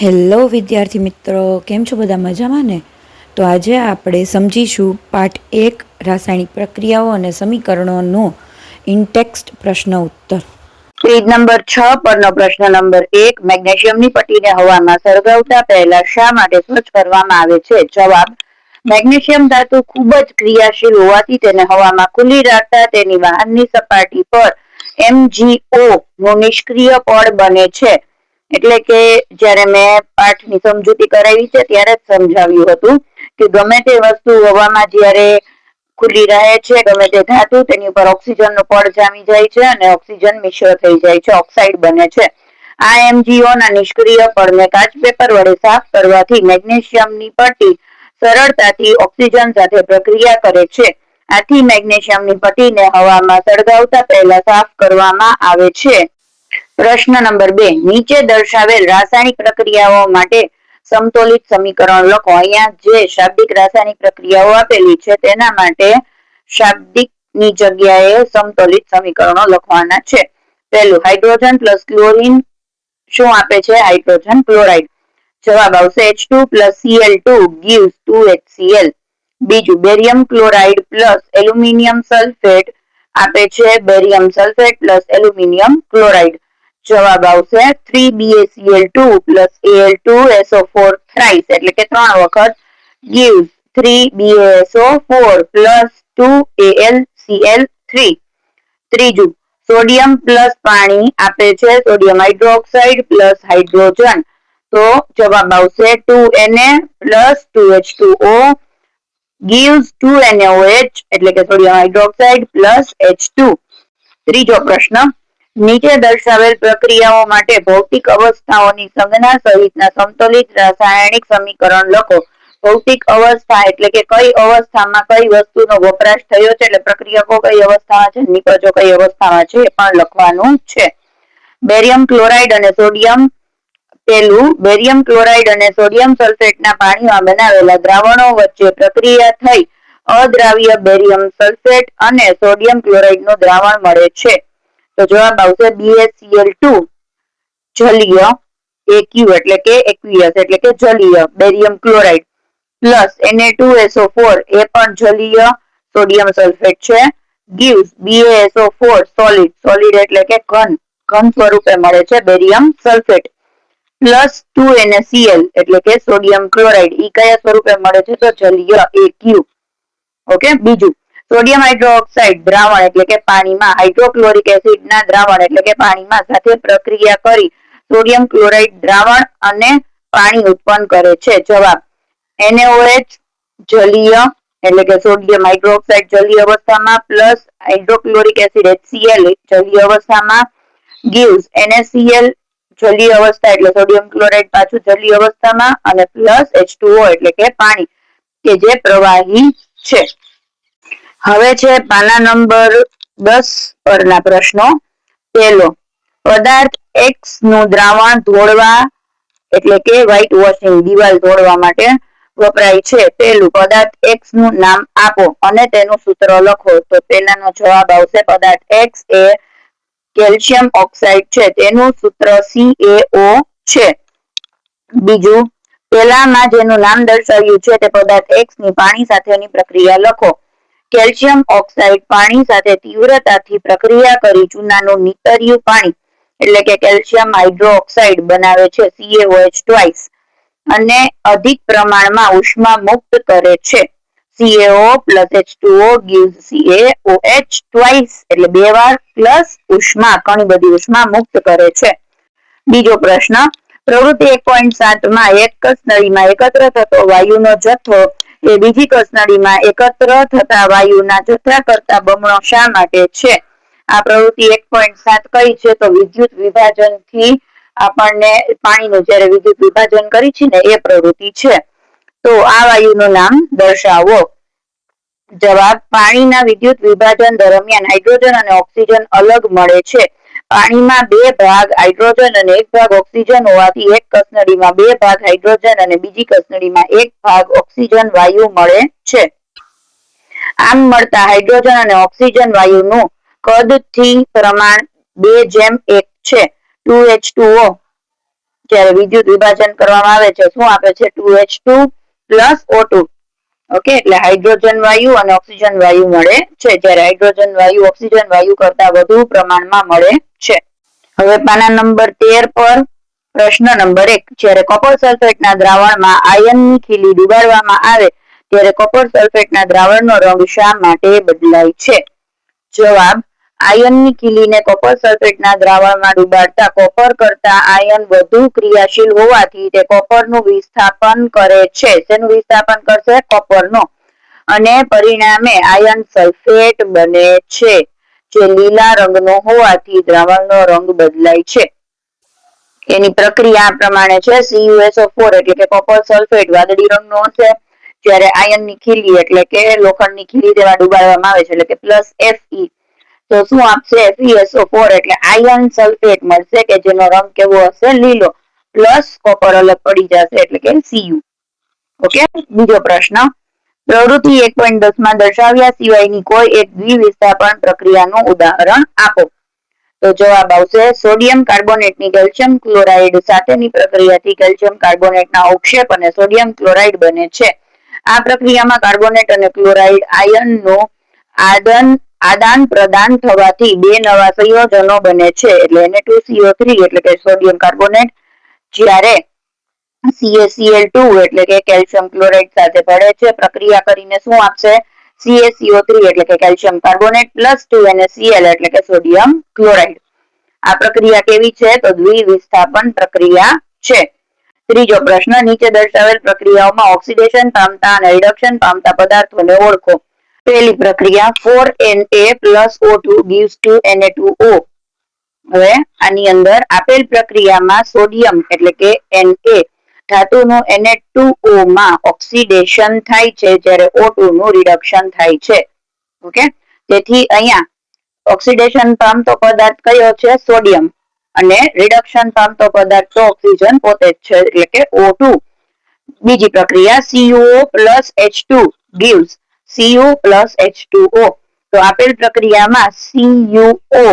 Hello વિદ્યાર્થી મિત્રો, કેમ છો? બધા મજામાં ને? તો આજે આપણે સમજીશું પાઠ 1 રાસાયણિક પ્રક્રિયાઓ અને સમીકરણોનો ઇનટેક્સ્ટ પ્રશ્ન ઉત્તર. પેજ નંબર 6 પરનો પ્રશ્ન નંબર 1. મેગ્નેશિયમની પટ્ટીને હવામાં સળગાવતા પહેલા શા માટે સ્વચ્છ કરવામાં આવે છે? જવાબ: મેગ્નેશિયમ ધાતુ ખૂબ જ ક્રિયાશીલ હોવાથી તેને હવામાં ખુલ્લી રાખતા તેની બહારની સપાટી પર MgO નું નિષ્ક્રિય પડ બને છે. એટલે કે જ્યારે મેં પાઠની સમજૂતી કરાવી છે ત્યારે જ સમજાવ્યું હતું કે ગમે તે વસ્તુ હવામાં જ્યારે ખુલ્લી રહે છે, ગમે તે ધાતુ, તેની ઉપર ઓક્સિજનનું પડ જામી જાય છે અને ઓક્સિજન મિશ્ર થઈ જાય છે, ઓક્સાઇડ બને છે. આ MgO ના નિષ્ક્રિય પડને કાચ પેપર વડે સાફ કરવાથી મેગ્નેશિયમની પટ્ટી સરળતાથી ઓક્સિજન સાથે પ્રક્રિયા કરે છે. આથી મેગ્નેશિયમની પટ્ટીને હવામાં સળગાવતા પહેલા સાફ કરવામાં આવે છે. પ્રશ્ન નંબર 2. નીચે દર્શાવેલ રાસાયણિક પ્રક્રિયાઓ માટે સમતોલિત સમીકરણ લખો. અહીંયા જે શાબ્દિક રાસાયણિક પ્રક્રિયાઓ આપેલી છે તેના માટે શાબ્દિક ની જગ્યાએ સમતોલિત સમીકરણો લખવાના છે. પહેલું, હાઇડ્રોજન પ્લસ ક્લોરીન શું આપે છે? Hydrogen chloride. જવાબ આવશે H2 plus Cl2 gives 2HCl. બીજું, barium chloride plus aluminium sulphate આપે છે barium sulphate plus aluminium chloride. જવાબ આવશે 3BaCl2 plus Al2SO4 thrice, એટલે કે 3 વખત gives 3BaSO4 plus 2AlCl3. ત્રીજું, સોડિયમ પ્લસ પાણી આપે છે સોડિયમ હાઇડ્રોક્સાઇડ પ્લસ હાઇડ્રોજન. તો જવાબ આવશે 2Na plus 2H2O gives 2NaOH, એટલે કે સોડિયમ હાઇડ્રોક્સાઇડ પ્લસ H2. ત્રીજો પ્રશ્ન, નીચે દર્શાવેલ પ્રક્રિયાઓ માટે ભૌતિક અવસ્થાઓની સંજ્ઞા સહિતના સમતોલિત રાસાયણિક સમીકરણ લખો. ભૌતિક અવસ્થા એટલે કે કઈ અવસ્થામાં કઈ વસ્તુનો વપરાશ થયો છે, એટલે પ્રક્રિયકો કઈ અવસ્થામાં છે, નિપજો કઈ અવસ્થામાં છે એ પણ લખવાનું છે. બેરિયમ ક્લોરાઇડ અને સોડિયમ. પહેલું, બેરિયમ ક્લોરાઇડ અને સોડિયમ સલ્ફેટના પાણીમાં બનાવેલા દ્રાવણો વચ્ચે પ્રક્રિયા થઈ અદ્રાવ્ય બેરિયમ સલ્ફેટ અને સોડિયમ ક્લોરાઇડનું દ્રાવણ મળે છે. તો જવાબ આવશે BaCl2 જલીય AQ એટલે કે એક્વિયસ એટલે કે જલીય બેરિયમ ક્લોરાઇડ પ્લસ Na2SO4 એ પણ જલીય સોડિયમ સલ્ફેટ છે. gives BaSO4 સોલિડ એટલે કે ઘન સ્વરૂપે મળે છે બેરિયમ સલ્ફેટ પ્લસ 2NaCl એટલે કે સોડિયમ ક્લોરાઇડ. ઈ કયા સ્વરૂપે મળે છે? તો જલીય AQ. ઓકે. બીજું, સોડિયમ હાઇડ્રોક્સાઇડ દ્રાવણ એટલે કે પાણીમાં હાઇડ્રોક્લોરિક એસિડના દ્રાવણ એટલે કે પાણીમાં સાથે પ્રક્રિયા કરી સોડિયમ ક્લોરાઇડ દ્રાવણ અને પાણી ઉત્પન્ન કરે છે. જવાબ NaOH જલીય એટલે કે સોડિયમ હાઇડ્રોક્સાઇડ જલીય અવસ્થામાં પ્લસ હાઇડ્રોક્લોરિક એસિડ HCl જલીય અવસ્થામાં gives NaCl જલીય અવસ્થા એટલે સોડિયમ ક્લોરાઇડ પાછું જલીય અવસ્થામાં અને પ્લસ H2O એટલે કે પાણી કે જે પ્રવાહી છે. હવે છે પાના નંબર 10 પરના પ્રશ્નો. પહેલો, પદાર્થ X નું દ્રાવણ ધોળવા એટલે કે વ્હાઇટ વોશિંગ દિવાલ ધોળવા માટે વપરાય છે. પહેલું, પદાર્થ X નું નામ આપો અને તેનું સૂત્ર લખો. તો પહેલાનો જવાબ આવશે પદાર્થ X એ કેલ્શિયમ ઓક્સાઇડ છે, તેનું સૂત્ર CaO છે. બીજું, પહેલામાં જેનું નામ દર્શાવ્યું છે તે પદાર્થ X ની પાણી સાથેની પ્રક્રિયા લખો. કેલ્શિયમ ઓક્સાઇડ પાણી સાથે તીવ્રતાથી પ્રક્રિયા કરી ચૂનાનું નીતર્યું પાણી એટલે કે કેલ્શિયમ હાઇડ્રોક્સાઇડ બનાવે છે CaOH twice અને અધિક પ્રમાણમાં ઉષ્મા મુક્ત કરે છે. CaO plus H2O gives CaOH twice એટલે 2 વાર પ્લસ ઉષ્મા ઘણી બધી ઉષ્મા મુક્ત કરે છે. બીજો પ્રશ્ન, પ્રવૃત્તિ 1.7 માં એક કસનળીમાં એકત્ર થતો વાયુનો જથ્થો એ બીજી કસનળીમાં એકત્ર થતા વાયુના જથ્થા કરતા બમણો શા માટે છે? આ પ્રવૃત્તિ 1.7 કઈ છે? તો વિદ્યુત વિભાજનથી આપણને પાણીનું જ્યારે વિદ્યુત વિભાજન કરી છે ને એ પ્રવૃત્તિ છે. તો આ વાયુનું નામ દર્શાવો. જવાબ, પાણીના વિદ્યુત વિભાજન દરમિયાન હાઇડ્રોજન અને ઓક્સિજન અલગ મળે છે. પાણીમાં 2 ભાગ હાઇડ્રોજન અને 1 ભાગ ઓક્સિજન હોવાથી એક કસનળીમાં 2 ભાગ હાઇડ્રોજન અને બીજી કસનળીમાં 1 ભાગ ઓક્સિજન વાયુ મળે છે. આમ મળતા હાઇડ્રોજન અને ઓક્સિજન વાયુનું કદથી પ્રમાણ 2:1 છે. 2H2O જ્યારે વિદ્યુત વિભાજન કરવામાં આવે છે શું આપે છે 2H2 પ્લસ O2. ઓકે, એટલે હાઇડ્રોજન વાયુ અને ઓક્સિજન વાયુ મળે છે, જ્યારે હાઇડ્રોજન વાયુ ઓક્સિજન વાયુ કરતા વધુ પ્રમાણમાં મળે છે. હવે પાના નંબર 13 પર પ્રશ્ન નંબર 1, જ્યારે કોપર સલ્ફેટના દ્રાવણમાં આયનની ખીલી ડુબાડવામાં આવે ત્યારે કોપર સલ્ફેટના દ્રાવણનો રંગ શા માટે બદલાય છે? જવાબ, આયનની ખીલીને કોપર સલ્ફેટના દ્રાવણમાં ડુબાડતા કોપર કરતા આયન વધુ ક્રિયાશીલ હોવાથી તે કોપરનું વિસ્થાપન કરે છે. શેનું વિસ્થાપન કરશે? કોપરનો. અને પરિણામે આયન સલ્ફેટ બને છે, જે લીલા રંગનો હોવાથી દ્રાવણનો રંગ બદલાય છે. એની પ્રક્રિયા આ પ્રમાણે છે. CuSO4 એટલે કે કોપર સલ્ફેટ વાદળી રંગનો હશે, જ્યારે આયનની ખીલી એટલે કે લોખંડની ખીલી તેમાં ડુબાડવામાં આવે છે એટલે કે +Fe. તો શું આપશે? FeSO4 એટલે આયન સલ્ફેટ મળશે કે જેનો રંગ કેવો હશે? લીલો. પ્લસ કોપર અલગ પડી જશે એટલે કે Cu. ઓકે, બીજો પ્રશ્ન, પ્રવૃત્તિ 1.10 માં દર્શાવ્યા સિવાયની કોઈ એક દ્વિવિસ્થાપન પ્રક્રિયાનું ઉદાહરણ આપો. તો જવાબ આવશે સોડિયમ કાર્બોનેટની કેલ્શિયમ ક્લોરાઇડ સાથેની પ્રક્રિયાથી કેલ્શિયમ કાર્બોનેટના અવક્ષેપ અને સોડિયમ ક્લોરાઇડ બને છે. આ પ્રક્રિયામાં કાર્બોનેટ અને ક્લોરાઇડ આયનનું આદાન પ્રદાન થવાથી બે નવા સંયોજનો બને છે, એટલે Na2CO3 એટલે કે સોડિયમ કાર્બોનેટ, જ્યારે CaCl2 એટલે કે કેલ્શિયમ ક્લોરાઇડ સાથે ભળે છે. પ્રક્રિયા કરીને શું આપશે? CaCO3 એટલે કે કેલ્શિયમ કાર્બોનેટ પ્લસ 2NaCl એટલે કે સોડિયમ ક્લોરાઇડ. આ પ્રક્રિયા કેવી છે? તો દ્વિવિસ્થાપન પ્રક્રિયા છે. ત્રીજો પ્રશ્ન, નીચે દર્શાવેલ પ્રક્રિયાઓમાં ઓક્સિડેશન પામતા અને રિડક્શન પામતા પદાર્થોને ઓળખો. પહેલી પ્રક્રિયા 4Na plus O2 gives to Na2O. હવે આની અંદર આપેલ પ્રક્રિયામાં સોડિયમ એટલે કે Na ધાતુનું Na2O માં ઓક્સિડેશન થાય છે, જ્યારે O2 નું રિડક્શન થાય છે. ઓકે, તેથી અહીંયા ઓક્સિડેશન પામતો પદાર્થ કયો છે? સોડિયમ. અને રિડક્શન પામતો પદાર્થ તો ઓક્સિજન પોતે જ છે એટલે કે O2. બીજી પ્રક્રિયા CuO plus H2 gives Cu plus H2O. તો આપેલ પ્રક્રિયામાં CuO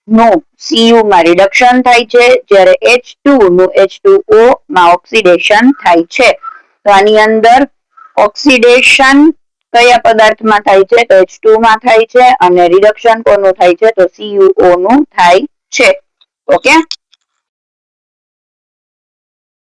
નું Cu માં રિડક્શન થાય છે, જ્યારે H2 નું H2O માં ઓક્સિડેશન થાય છે. તો આની અંદર ઓક્સિડેશન કયા પદાર્થમાં થાય છે? તો H2 માં થાય છે, અને રિડક્શન કોનું થાય છે? તો CuO નું થાય છે. ઓકે,